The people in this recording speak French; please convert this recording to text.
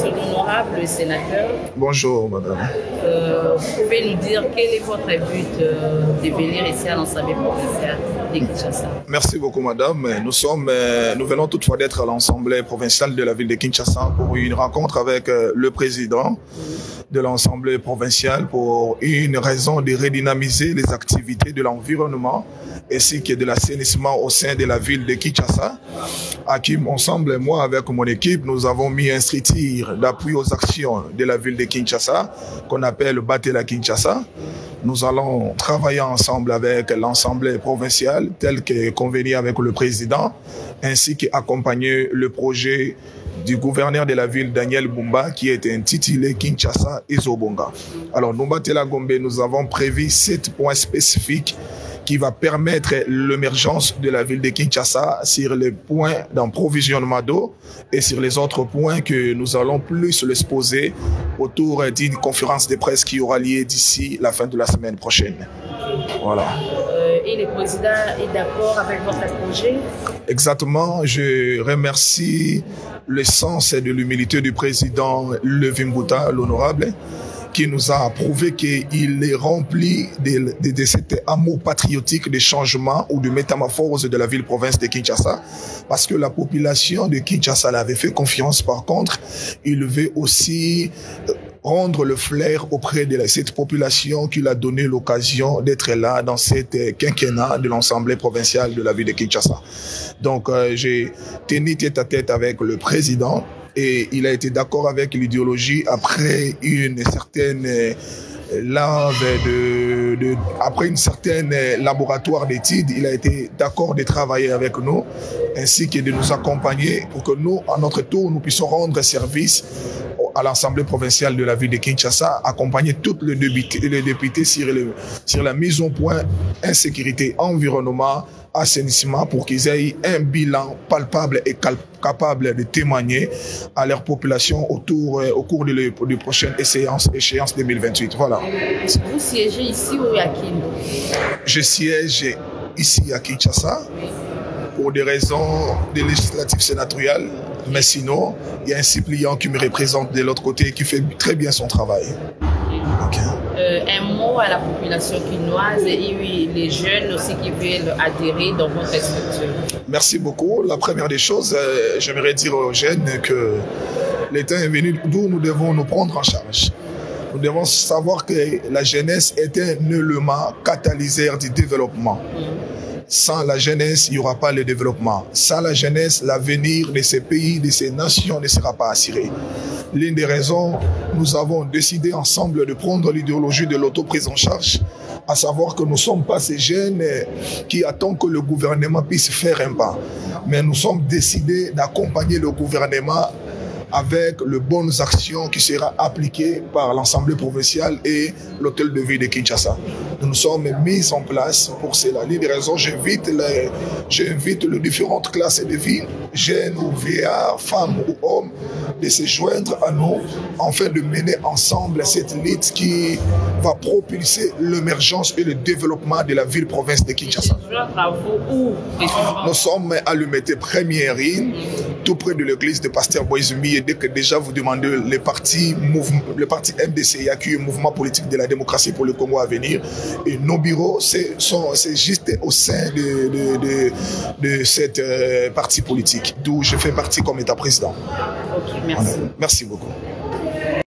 Monsieur l'honorable sénateur. Bonjour, madame. Vous pouvez nous dire quel est votre but de venir ici à l'Assemblée provinciale de Kinshasa? Merci beaucoup, madame. Nous venons toutefois d'être à l'Assemblée provinciale de la ville de Kinshasa pour une rencontre avec le président de l'Assemblée provinciale pour une raison de redynamiser les activités de l'environnement ainsi que de l'assainissement au sein de la ville de Kinshasa, à qui, ensemble, moi, avec mon équipe, nous avons mis un tir d'appui aux actions de la ville de Kinshasa, qu'on appelle Batela Kinshasa. Nous allons travailler ensemble avec l'Assemblée provinciale, tel que convenu avec le président, ainsi qu'accompagner le projet du gouverneur de la ville, Daniel Bumba, qui est intitulé Kinshasa Ezobonga. Alors, nous, Batela Gombe, nous avons prévu 7 points spécifiques qui va permettre l'émergence de la ville de Kinshasa sur les points d'approvisionnement d'eau et sur les autres points que nous allons plus l'exposer autour d'une conférence de presse qui aura lieu d'ici la fin de la semaine prochaine. Voilà. Et le président est d'accord avec votre projet? Exactement. Je remercie le sens et de l'humilité du président Levin Bouta, l'honorable, qui nous a prouvé qu'il est rempli de cet amour patriotique de changement ou de métamorphose de la ville-province de Kinshasa, parce que la population de Kinshasa l'avait fait confiance. Par contre, il veut aussi rendre le flair auprès de cette population qui lui a donné l'occasion d'être là dans cette quinquennat de l'Assemblée provinciale de la ville de Kinshasa. Donc, j'ai tenu tête à tête avec le président et il a été d'accord avec l'idéologie après une certaine après une certaine laboratoire d'études. Il a été d'accord de travailler avec nous ainsi que de nous accompagner pour que nous, à notre tour, nous puissions rendre service à l'Assemblée provinciale de la ville de Kinshasa, accompagner tous les députés sur la mise au point insécurité, environnement, assainissement, pour qu'ils aient un bilan palpable et capable de témoigner à leur population au cours de prochaine échéance 2028. Voilà. Vous siégez ici ou à Kinshasa? Je siège ici à Kinshasa pour des raisons de législatives sénatoriales, mais sinon, il y a un suppléant qui me représente de l'autre côté qui fait très bien son travail. Okay. Un mot à la population quinoise et les jeunes aussi qui veulent adhérer dans votre structure. Merci beaucoup. La première des choses, j'aimerais dire aux jeunes que le temps est venu d'où nous devons nous prendre en charge. Nous devons savoir que la jeunesse est un élément catalyseur du développement. Sans la jeunesse, il n'y aura pas le développement. Sans la jeunesse, l'avenir de ces pays, de ces nations ne sera pas assuré. L'une des raisons, nous avons décidé ensemble de prendre l'idéologie de l'auto-prise en charge, à savoir que nous ne sommes pas ces jeunes qui attendent que le gouvernement puisse faire un pas. Mais nous sommes décidés d'accompagner le gouvernement avec les bonnes actions qui seront appliquées par l'Assemblée provinciale et l'hôtel de ville de Kinshasa. Nous nous sommes mis en place pour cela. L'une des raisons, j'invite les différentes classes de vie, jeunes ou vieillards, femmes ou hommes, de se joindre à nous afin de mener ensemble cette lutte qui va propulser l'émergence et le développement de la ville-province de Kinshasa. Nous sommes à l'Umete Première Île, tout près de l'église de Pasteur Boizumi, et dès que déjà vous demandez le parti MDCIA, qui est le mouvement politique de la démocratie pour le Congo à venir, et nos bureaux, c'est juste au sein de cette parti politique, d'où je fais partie comme État président. Ok, merci. Merci beaucoup.